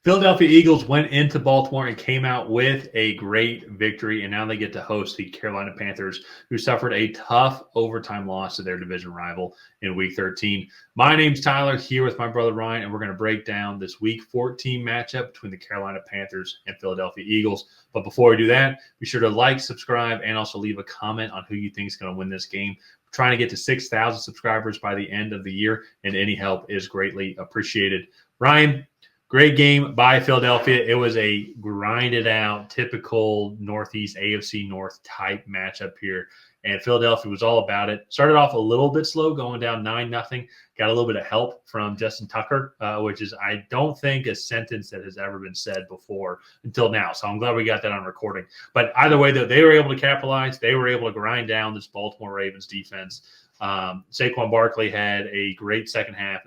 Philadelphia Eagles went into Baltimore and came out with a great victory, and now they get to host the Carolina Panthers, who suffered a tough overtime loss to their division rival in Week 13. My name's Tyler, here with my brother Ryan, and we're going to break down this Week 14 matchup between the Carolina Panthers and Philadelphia Eagles. But before we do that, be sure to like, subscribe, and also leave a comment on who you think is going to win this game. We're trying to get to 6,000 subscribers by the end of the year, and any help is greatly appreciated. Ryan, great game by Philadelphia. It was a grinded out, typical Northeast AFC North type matchup here. And Philadelphia was all about it. Started off a little bit slow, going down 9-0. Got a little bit of help from Justin Tucker, which is, I don't think, a sentence that has ever been said before until now. So I'm glad we got that on recording. But either way, they were able to capitalize. They were able to grind down this Baltimore Ravens defense. Saquon Barkley had a great second half.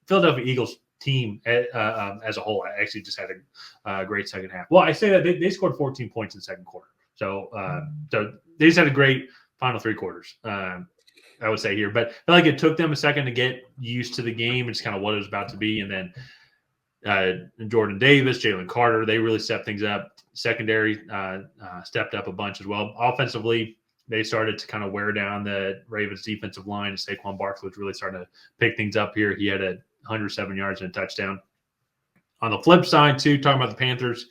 Philadelphia Eagles team as a whole actually just had a great second half. Well, I say that they scored 14 points in the second quarter. So they just had a great final three quarters, I would say here. But I feel like it took them a second to get used to the game. It's kind of what it was about to be. And then Jordan Davis, Jalen Carter, they really stepped things up. Secondary stepped up a bunch as well. Offensively, they started to kind of wear down the Ravens defensive line. And Saquon Barkley was really starting to pick things up here. He had 107 yards and a touchdown. On the flip side, too, talking about the Panthers,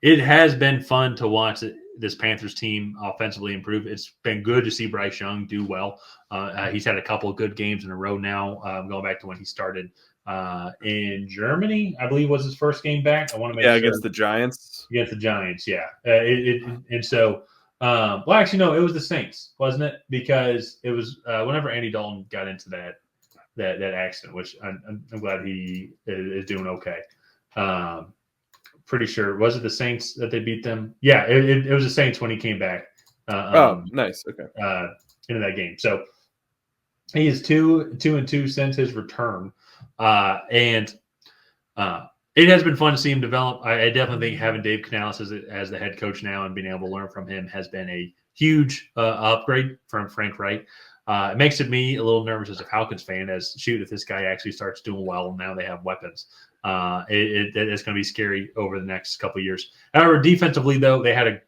it has been fun to watch this Panthers team offensively improve. It's been good to see Bryce Young do well. He's had a couple of good games in a row now, going back to when he started in Germany, I believe was his first game back. I want to make sure. Against the Giants. Against the Giants, yeah. And so, well, actually, no, it was the Saints, wasn't it? Because it was whenever Andy Dalton got into that accident, which I'm glad he is doing okay. Pretty sure, was it the Saints that they beat them? Yeah, it was the Saints when he came back. Nice. Okay. Into that game. So he is 2-2 since his return, and it has been fun to see him develop. I definitely think having Dave Canales as the head coach now and being able to learn from him has been a huge upgrade from Frank Wright. It makes me a little nervous as a Falcons fan, as if this guy actually starts doing well and now they have weapons. It's going to be scary over the next couple of years. However, defensively, though, they had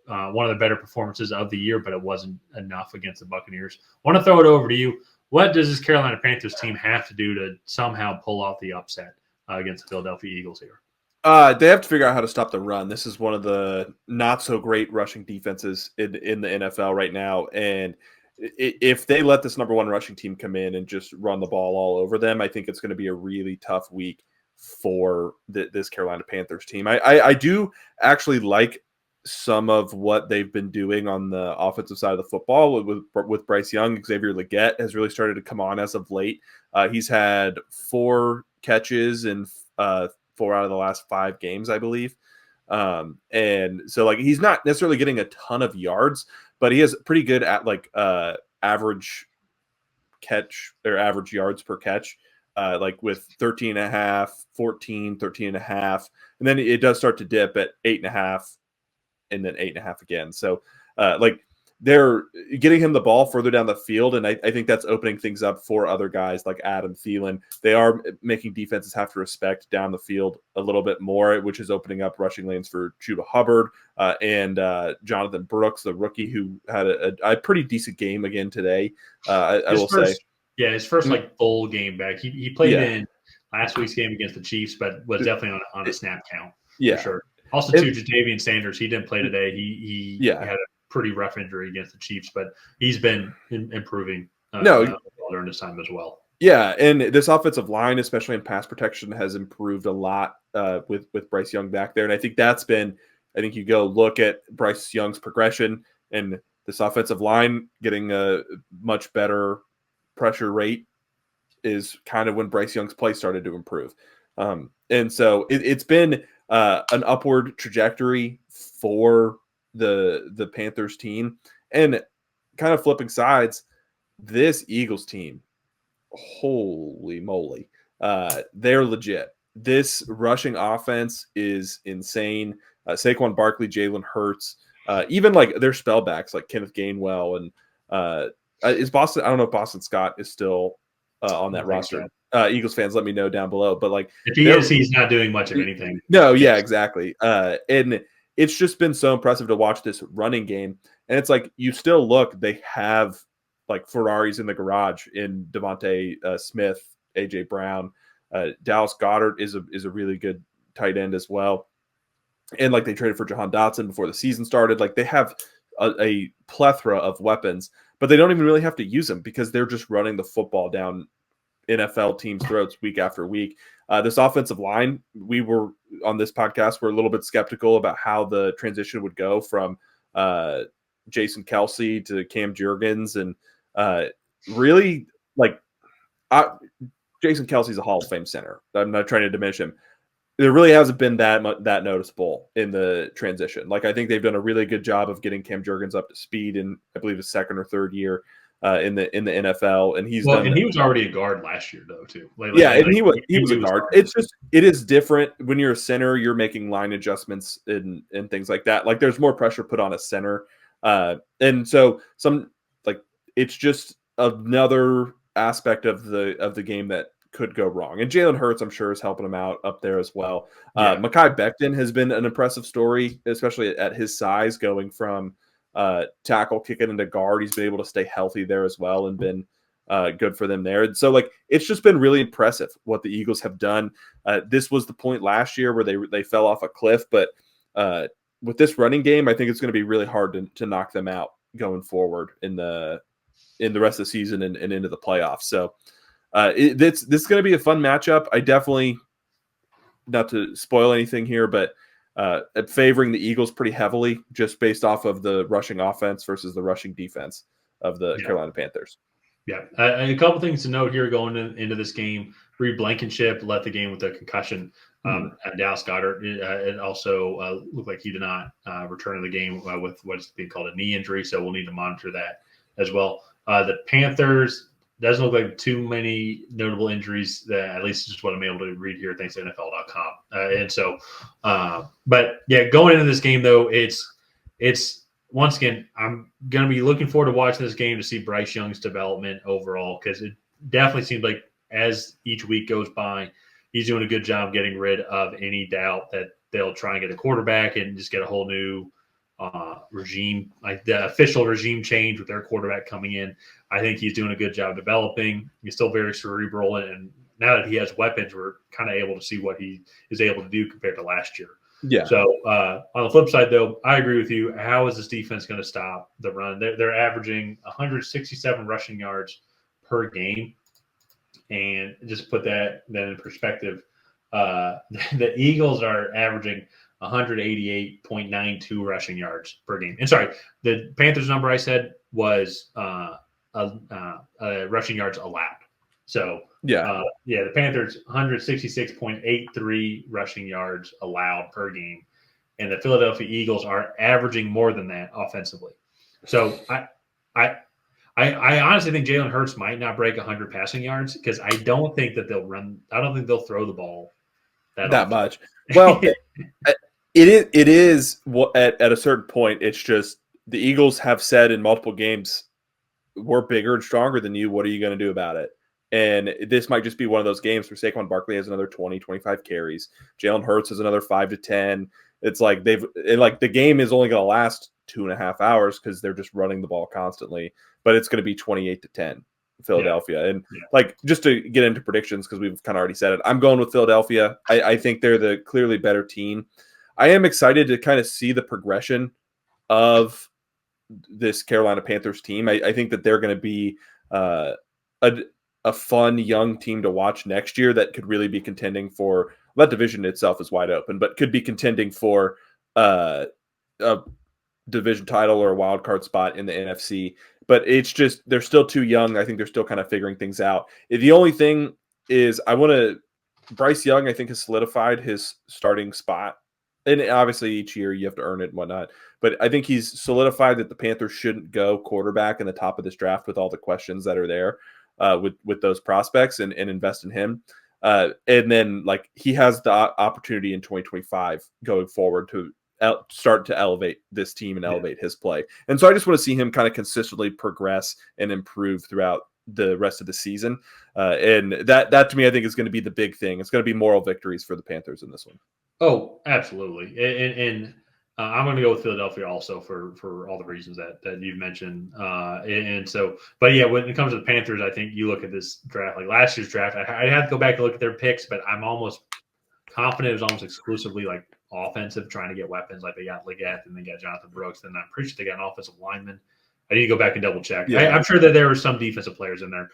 one of the better performances of the year, but it wasn't enough against the Buccaneers. I want to throw it over to you. What does this Carolina Panthers team have to do to somehow pull off the upset against the Philadelphia Eagles here? They have to figure out how to stop the run. This is one of the not so great rushing defenses in the NFL right now, and if they let this number one rushing team come in and just run the ball all over them, I think it's going to be a really tough week for this Carolina Panthers team. I do actually like some of what they've been doing on the offensive side of the football with Bryce Young. Xavier Legette has really started to come on as of late. He's had 4 catches in 4 out of the last 5 games, I believe. And so like he's not necessarily getting a ton of yards, but he has pretty good at average catch or average yards per catch, like with 13.5, 14, 13.5. And then it does start to dip at 8.5 and then 8.5 again. So they're getting him the ball further down the field, and I think that's opening things up for other guys like Adam Thielen. They are making defenses have to respect down the field a little bit more, which is opening up rushing lanes for Chuba Hubbard and Jonathan Brooks, the rookie, who had a pretty decent game again today. I will say. Yeah, his first full game back. He played in last week's game against the Chiefs, but was definitely on a snap count for sure. Also, Jatavian Sanders, he didn't play today. He had a pretty rough injury against the Chiefs, but he's been improving during this time as well. Yeah, and this offensive line, especially in pass protection, has improved a lot with Bryce Young back there. And I think that's been – I think you go look at Bryce Young's progression and this offensive line getting a much better pressure rate is kind of when Bryce Young's play started to improve. And so it's been an upward trajectory for the Panthers team. And kind of flipping sides, this Eagles team, holy moly, they're legit. This rushing offense is insane. Saquon Barkley, Jalen Hurts, even like their spellbacks like Kenneth Gainwell and is Boston. I don't know if Boston Scott is still on that roster. Eagles fans, let me know down below. But like, if he is, he's not doing much of anything. No, yeah, exactly. And it's just been so impressive to watch this running game. And it's like you still look, they have like Ferraris in the garage in Devontae Smith, AJ Brown, Dallas Goedert is a really good tight end as well. And like they traded for Jahan Dotson before the season started. Like they have a plethora of weapons, but they don't even really have to use them because they're just running the football down NFL teams' throats week after week. This offensive line, we were on this podcast, we're a little bit skeptical about how the transition would go from Jason Kelsey to Cam Jurgens. And really, like, Jason Kelsey's a Hall of Fame center. I'm not trying to diminish him. There really hasn't been that noticeable in the transition. Like, I think they've done a really good job of getting Cam Jurgens up to speed in, I believe, his second or third year in the NFL, and he was already a guard last year though too. And he was a guard. It's just it is different when you're a center. You're making line adjustments and things like that. Like there's more pressure put on a center, and so it's just another aspect of the game that could go wrong. And Jalen Hurts, I'm sure, is helping him out up there as well. Mekhi Becton has been an impressive story, especially at his size, going from tackle kicking into guard. He's been able to stay healthy there as well and been good for them there. And so like it's just been really impressive what the Eagles have done. This was the point last year where they fell off a cliff, but with this running game, I think it's going to be really hard to knock them out going forward in the rest of the season and into the playoffs. So this is going to be a fun matchup. I definitely, not to spoil anything here, but favoring the Eagles pretty heavily just based off of the rushing offense versus the rushing defense of the Carolina Panthers. Yeah. A couple things to note here going into this game. Reed Blankenship left the game with a concussion. And Dallas Goedert, it also looked like he did not return to the game with what's being called a knee injury, so we'll need to monitor that as well. The Panthers, doesn't look like too many notable injuries, that at least just what I'm able to read here, thanks to NFL.com. And so, but yeah, going into this game though, it's once again, I'm going to be looking forward to watching this game to see Bryce Young's development overall, because it definitely seems like as each week goes by, he's doing a good job getting rid of any doubt that they'll try and get a quarterback and just get a whole new regime, like the official regime change with their quarterback coming in. I think he's doing a good job developing. He's still very cerebral, and now that he has weapons, we're kind of able to see what he is able to do compared to last year. Yeah. So on the flip side, though, I agree with you. How is this defense going to stop the run? They're averaging 167 rushing yards per game, and just put that then in perspective, the Eagles are averaging 188.92 rushing yards per game. And sorry, the Panthers number I said was rushing yards allowed. So the Panthers 166.83 rushing yards allowed per game, and the Philadelphia Eagles are averaging more than that offensively. So I honestly think Jalen Hurts might not break 100 passing yards, because I don't think that they'll run. I don't think they'll throw the ball that much. Well, it is at a certain point. It's just the Eagles have said in multiple games, we're bigger and stronger than you. What are you going to do about it? And this might just be one of those games where Saquon Barkley has another 20, 25 carries. Jalen Hurts has another 5 to 10. It's like the game is only going to last 2.5 hours because they're just running the ball constantly, but it's going to be 28 to 10 Philadelphia. Yeah. And like, just to get into predictions, because we've kind of already said it, I'm going with Philadelphia. I think they're the clearly better team. I am excited to kind of see the progression of this Carolina Panthers team. I think that they're going to be a fun young team to watch next year that could really be contending for, that division itself is wide open, but could be contending for a division title or a wild card spot in the NFC. But it's just, they're still too young. I think they're still kind of figuring things out. The only thing is Bryce Young, I think, has solidified his starting spot. And obviously each year you have to earn it and whatnot. But I think he's solidified that the Panthers shouldn't go quarterback in the top of this draft with all the questions that are there with those prospects, and invest in him. And then like he has the opportunity in 2025 going forward to start to elevate this team and elevate his play. And so I just want to see him kind of consistently progress and improve throughout the rest of the season. And that to me, I think is going to be the big thing. It's going to be moral victories for the Panthers in this one. Oh, absolutely. And I'm going to go with Philadelphia also for all the reasons that you've mentioned. And so, but yeah, when it comes to the Panthers, I think you look at this draft, like last year's draft, I have to go back and look at their picks, but I'm almost confident it was almost exclusively like offensive, trying to get weapons. Like they got Leggett and they got Jonathan Brooks. And I'm pretty sure they got an offensive lineman. I need to go back and double check. Yeah. I'm sure that there were some defensive players in there.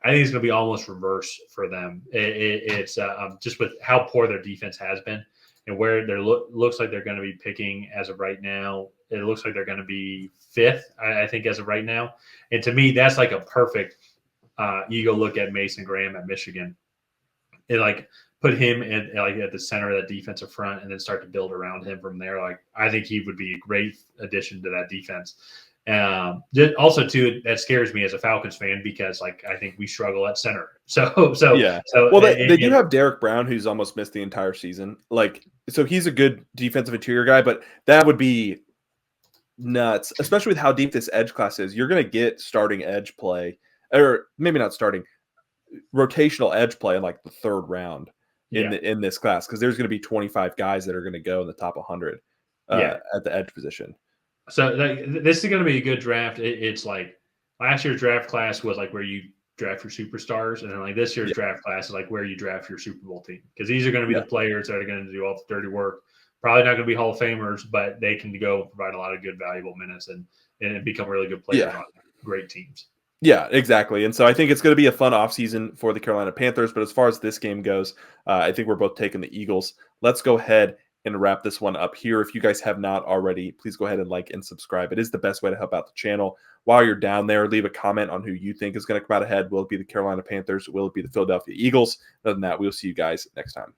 I think it's going to be almost reverse for them. It's just with how poor their defense has been and where they looks like they're going to be picking as of right now. It looks like they're going to be fifth, I think, as of right now. And to me, that's like a perfect. You go look at Mason Graham at Michigan, and like put him at the center of that defensive front, and then start to build around him from there. Like I think he would be a great addition to that defense. Also, too, that scares me as a Falcons fan because, like, I think we struggle at center. So yeah. Well, they do have Derek Brown, who's almost missed the entire season. Like, so he's a good defensive interior guy, but that would be nuts, especially with how deep this edge class is. You're going to get starting edge play, or maybe not starting, rotational edge play in like the third round in this class because there's going to be 25 guys that are going to go in the top 100 at the edge position. So this is going to be a good draft. It's like last year's draft class was like where you draft your superstars, and then like this year's draft class is like where you draft your Super Bowl team because these are going to be the players that are going to do all the dirty work. Probably not going to be Hall of Famers, but they can go provide a lot of good, valuable minutes and become really good players on great teams. Yeah, exactly. And so I think it's going to be a fun offseason for the Carolina Panthers. But as far as this game goes, I think we're both taking the Eagles. Let's go ahead and wrap this one up here. If you guys have not already, please go ahead and like and subscribe. It is the best way to help out the channel. While you're down there, leave a comment on who you think is going to come out ahead. Will it be the Carolina Panthers? Will it be the Philadelphia Eagles? Other than that, we'll see you guys next time.